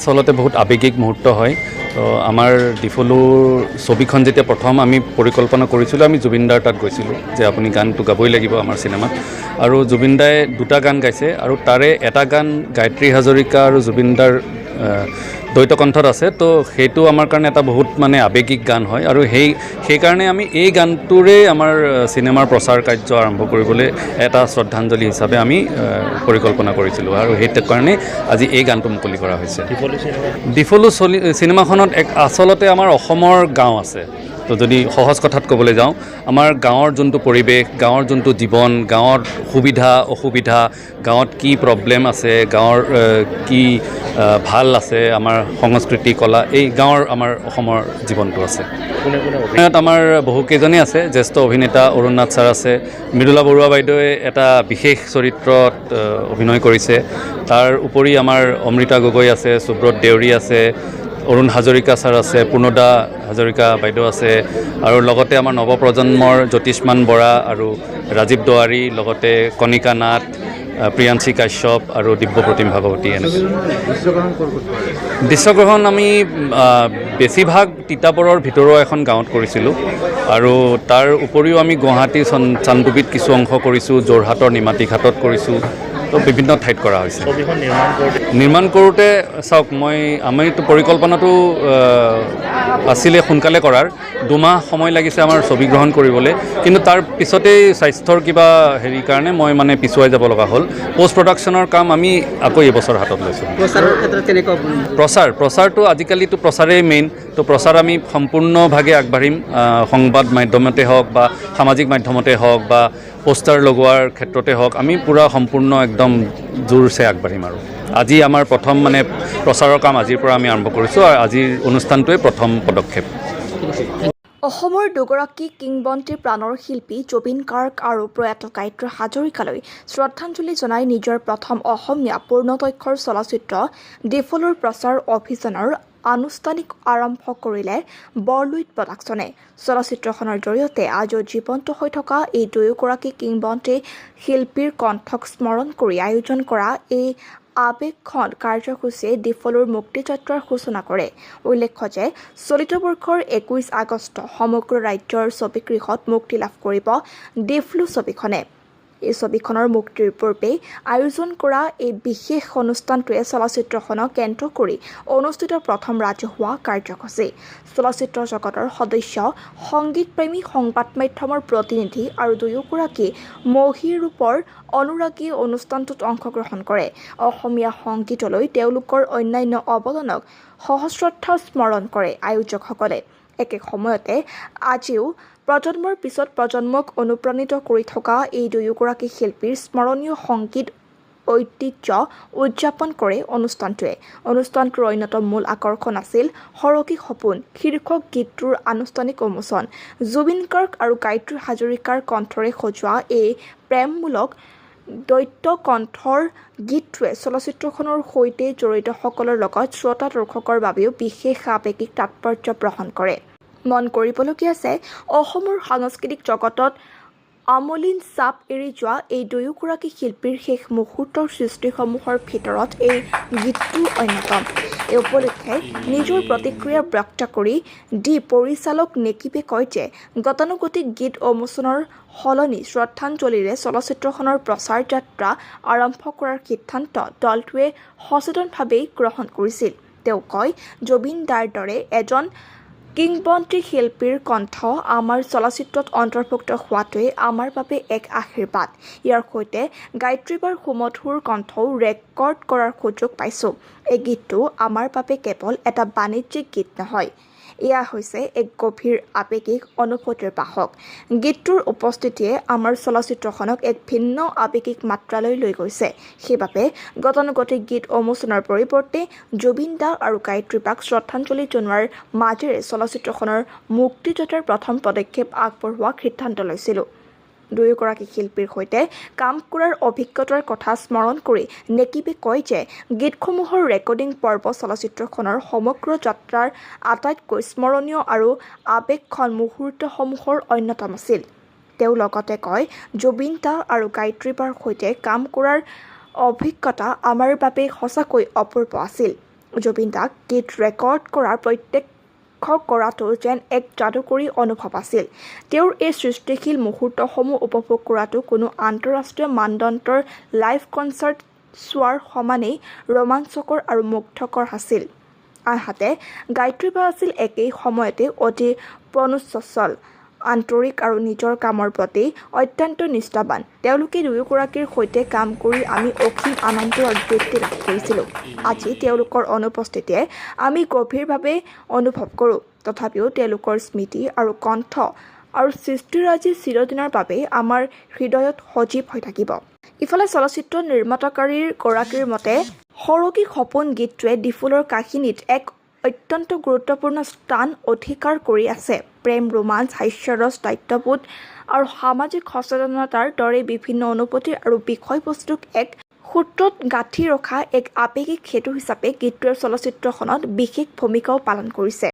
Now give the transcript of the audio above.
আচলতে বহুত আৱেগিক মুহূৰ্ত হয়। তো আমাৰ ডিফলুৰ ছবিখন যেতিয়া প্ৰথম আমি পৰিকল্পনা কৰিছিলোঁ, আমি জুবিনদাৰ তাত গৈছিলোঁ যে আপুনি গানটো গাবই লাগিব আমাৰ চিনেমাত। আৰু জুবিনদাই দুটা গান গাইছে আৰু তাৰে এটা গান গায়ত্ৰী হাজৰিকা আৰু জুবিনদাৰ দ্বৈত কণ্ঠত আছে। তো সেইটো আমাৰ কাৰণে এটা বহুত মানে আৱেগিক গান হয় আৰু সেইকাৰণে আমি এই গানটোৰে আমাৰ চিনেমাৰ প্ৰচাৰ কাৰ্য আৰম্ভ কৰিবলৈ এটা শ্ৰদ্ধাঞ্জলি হিচাপে আমি পৰিকল্পনা কৰিছিলোঁ আৰু সেইটো কাৰণে আজি এই গানটো মুকলি কৰা হৈছে। ডিফলু চিনেমাখনত আচলতে আমাৰ অসমৰ গাঁও আছে। তো যদি সহজ কথাত ক'বলৈ যাওঁ, আমাৰ গাঁৱৰ যোনটো পৰিৱেশ, গাঁৱৰ যোনটো জীৱন, গাঁৱৰ সুবিধা অসুবিধা, গাঁৱত কি প্ৰব্লেম আছে, গাঁৱৰ কি ভাল আছে, আমাৰ সংস্কৃতি কলা, এই গাঁৱৰ আমাৰ অসমৰ জীৱনটো আছে। অভিনয়ত আমাৰ বহুকেইজনেই আছে। জ্যেষ্ঠ অভিনেতা অৰুণ নাথ ছাৰ আছে, মৃদুলা বৰুৱা বাইদেৱে এটা বিশেষ চৰিত্ৰত অভিনয় কৰিছে। তাৰ উপৰি আমাৰ অমৃতা গগৈ আছে, সুব্ৰত দেউৰী আছে, অৰুণ হাজৰিকা ছাৰ আছে, পূৰ্ণদা হাজৰিকা বাইদেউ আছে আৰু লগতে আমাৰ নৱপ্ৰজন্মৰ জ্যোতিষ্মান বৰা আৰু ৰাজীৱ দুৱাৰী, লগতে কণিকা নাথ, প্ৰিয়াঞ্চি কাশ্যপ আৰু দিব্যপ্ৰতিম ভাগৱতী। দৃশ্যগ্ৰহণ আমি বেছিভাগ তিতাবৰৰ ভিতৰুৱা এখন গাঁৱত কৰিছিলোঁ আৰু তাৰ উপৰিও আমি গুৱাহাটী চান্দুবিত কিছু অংশ কৰিছোঁ, যোৰহাটৰ নিমাতী ঘাটত কৰিছোঁ। তো বিভিন্ন ঠাইত কৰা হৈছে। নিৰ্মাণ কৰোঁতে চাওক, আমিতো পৰিকল্পনাটো আছিলে সোনকালে কৰাৰ, 2 মাহ সময় লাগিছে আমাৰ ছবি গ্ৰহণ কৰিবলৈ, কিন্তু তাৰ পিছতেই স্বাস্থ্যৰ কিবা হেৰিৰ কাৰণে মই মানে পিছুৱাই যাব লগা হ'ল। পষ্ট প্ৰডাকশ্যনৰ কাম আমি আকৌ এইবছৰ হাতত লৈছোঁ। প্ৰচাৰৰ ক্ষেত্ৰত কেনেকুৱা? প্ৰচাৰটো আজিকালিতো প্ৰচাৰেই মেইন। তো প্ৰচাৰ আমি সম্পূৰ্ণভাৱে আগবাঢ়িম। সংবাদ মাধ্যমতে হওক বা সামাজিক মাধ্যমতে হওক বা পোষ্টাৰ লগোৱাৰ ক্ষেত্ৰতে হওক, আমি পূৰা সম্পূৰ্ণ একদম জোৰছে আগবাঢ়িম। আৰু আজি আমাৰ প্ৰথম মানে প্ৰচাৰৰ কাম আজিৰ পৰা আমি আৰম্ভ কৰিছোঁ আৰু আজিৰ অনুষ্ঠানটোৱে প্ৰথম পদক্ষেপ। অসমৰ দুগৰাকী কিংবদন্তীৰ প্ৰাণৰ শিল্পী জুবিন গাৰ্গ আৰু প্ৰয়াত গায়ত্ৰী হাজৰিকালৈ শ্ৰদ্ধাঞ্জলি জনাই নিজৰ প্ৰথম অসমীয়া পূৰ্ণদৈৰ্ঘ্যৰ চলচ্চিত্ৰ ডিফলুৰ প্ৰচাৰ অভিযানৰ আনুষ্ঠানিক আৰম্ভ কৰিলে বৰলুইত প্ৰডাকশ্যনে। চলচ্চিত্ৰখনৰ জৰিয়তে আজিও জীৱন্ত হৈ থকা এই দুয়োগৰাকী কিংবদন্তি শিল্পীৰ কণ্ঠক স্মৰণ কৰি আয়োজন কৰা এই আৱেগঘন কাৰ্যসূচীয়ে ডিফলুৰ মুক্তিযাত্ৰাৰ সূচনা কৰে। উল্লেখ্য যে চলিত বৰ্ষৰ 21 আগষ্ট সমগ্ৰ ৰাজ্যৰ ছবিগৃহত মুক্তি লাভ কৰিব ডিফলু ছবিখনে। এই ছবিখনৰ মুক্তিৰ পূৰ্বে আয়োজন কৰা এই বিশেষ অনুষ্ঠানটোৱে চলচ্চিত্ৰখনক কেন্দ্ৰ কৰি অনুষ্ঠিত প্ৰথম ৰাজহুৱা কাৰ্যসূচী। চলচ্চিত্ৰ জগতৰ সদস্য, সংগীতপ্ৰেমী, সংবাদ মাধ্যমৰ প্ৰতিনিধি আৰু দুয়োগৰাকী মহীৰূপৰ অনুৰাগীয়ে অনুষ্ঠানটোত অংশগ্ৰহণ কৰে। অসমীয়া সংগীতলৈ তেওঁলোকৰ অন্যান্য অৱদানক সশ্ৰদ্ধা স্মৰণ কৰে আয়োজকসকলে। একে সময়তে আজিও প্ৰজন্মৰ পিছত প্ৰজন্মক অনুপ্ৰাণিত কৰি থকা এই দুয়োগৰাকী শিল্পীৰ স্মৰণীয় সংগীত ঐতিহ্য উদযাপন কৰে অনুষ্ঠানটোৱে। অনুষ্ঠানটোৰ অন্যতম মূল আকৰ্ষণ আছিল সৰগী সপোন শীৰ্ষক গীতটোৰ আনুষ্ঠানিক উন্মোচন। জুবিন গাৰ্গ আৰু গায়ত্ৰী হাজৰিকাৰ কণ্ঠৰে সজোৱা এই প্ৰেমমূলক দ্বৈত কণ্ঠৰ গীতটোৱে চলচ্চিত্ৰখনৰ সৈতে জড়িতসকলৰ লগত শ্ৰোতা দৰ্শকৰ বাবেও বিশেষ আৱেগিক তাৎপৰ্য বহন কৰে। মন কৰিবলগীয়া যে অসমৰ সাংস্কৃতিক জগতত আমলিন চাপ এৰি যোৱা এই দুয়োগৰাকী শিল্পীৰ শেষ মুহূৰ্তৰ সৃষ্টিসমূহৰ ভিতৰত এই গীতটো অন্যতম। এই উপলক্ষে নিজৰ প্ৰতিক্ৰিয়া ব্যক্ত কৰি পৰিচালক নেকিবে কয় যে গতানুগতিক গীত উন্মোচনৰ সলনি শ্ৰদ্ধাঞ্জলিৰে চলচ্চিত্ৰখনৰ প্ৰচাৰ যাত্ৰা আৰম্ভ কৰাৰ সিদ্ধান্ত দলটোৱে সচেতনভাৱেই গ্ৰহণ কৰিছিল। তেওঁ কয়, জুবিন দাৰ দৰে এজন কিংবদন্তি শিল্পীৰ কণ্ঠ আমাৰ চলচ্চিত্ৰত অন্তৰ্ভুক্ত হোৱাটোৱে আমাৰ বাবে এক আশীৰ্বাদ। ইয়াৰ সৈতে গায়ত্ৰীবাৰ সুমধুৰ কণ্ঠও ৰেকৰ্ড কৰাৰ সুযোগ পাইছোঁ। এই গীতটো আমাৰ বাবে কেৱল এটা বাণিজ্যিক গীত নহয়, এয়া হৈছে এক গভীৰ আৱেগিক অনুভূতিৰ বাহক। গীতটোৰ উপস্থিতিয়ে আমাৰ চলচ্চিত্ৰখনক এক ভিন্ন আৱেগিক মাত্ৰালৈ লৈ গৈছে। সেইবাবে গতানুগতিক গীত উন্মোচনৰ পৰিৱৰ্তে জুবিন দা আৰু গায়ত্ৰীবাক শ্ৰদ্ধাঞ্জলি জনোৱাৰ মাজেৰে চলচ্চিত্ৰখনৰ মুক্তিযাত্ৰাৰ প্ৰথম পদক্ষেপ আগবঢ়োৱাৰ সিদ্ধান্ত লৈছিলোঁ। দুয়োগৰাকী শিল্পীৰ সৈতে কাম কৰাৰ অভিজ্ঞতাৰ কথা স্মৰণ কৰি নেকিবে কয় যে গীতসমূহৰ ৰেকৰ্ডিং পৰ্ব চলচ্চিত্ৰখনৰ সমগ্ৰ যাত্ৰাৰ আটাইতকৈ স্মৰণীয় আৰু আৱেগঘন মুহূৰ্তসমূহৰ অন্যতম আছিল। তেওঁ লগতে কয়, জুবিন দা আৰু গায়ত্ৰীবাৰ সৈতে কাম কৰাৰ অভিজ্ঞতা আমাৰ বাবে সঁচাকৈ অপূৰ্ব আছিল। জুবিন দাক গীত ৰেকৰ্ড কৰাৰ প্ৰত্যক্ষ কৰাটো যেন এক যাদুকৰী অনুভৱ আছিল। তেওঁৰ এই সৃষ্টিশীল মুহূৰ্তসমূহ উপভোগ কৰাটো কোনো আন্তঃৰাষ্ট্ৰীয় মানদণ্ডৰ লাইভ কনচাৰ্ট চোৱাৰ সমানেই ৰোমাঞ্চকৰ আৰু মুগ্ধকৰ আছিল। আনহাতে গায়ত্ৰী বা আছিল একেই সময়তে অতি প্ৰণোচ্ছল, আন্তৰিক আৰু নিজৰ কামৰ প্ৰতি অত্যন্ত নিষ্ঠাবান। তেওঁলোকে দুয়োগৰাকীৰ সৈতে কাম কৰি আমি অসীম আনন্দ আৰু তৃপ্তি লাভ কৰিছিলোঁ। আজি তেওঁলোকৰ অনুপস্থিতিয়ে আমি গভীৰভাৱে অনুভৱ কৰোঁ। তথাপিও তেওঁলোকৰ স্মৃতি আৰু কণ্ঠ আৰু সৃষ্টিৰাজি চিৰদিনৰ বাবে আমাৰ হৃদয়ত সজীৱ হৈ থাকিব। ইফালে চলচ্চিত্ৰ নিৰ্মাতাকাৰীৰ গৰাকীৰ মতে সৰগী সপোন গীতটোৱে ডিফুলৰ কাহিনীত এক অত্যন্ত গুৰুত্বপূৰ্ণ স্থান অধিকাৰ কৰি আছে। প্ৰেম, ৰোমাঞ্চ, হাস্যৰস, দায়িত্ববোধ আৰু সামাজিক সচেতনতাৰ দৰে বিভিন্ন অনুভূতি আৰু বিষয়বস্তুক এক সূত্ৰত গাঁঠি ৰখা এক আৱেগিক সেতু হিচাপে গীতটোৱে চলচ্চিত্ৰখনত বিশেষ ভূমিকাও পালন কৰিছে।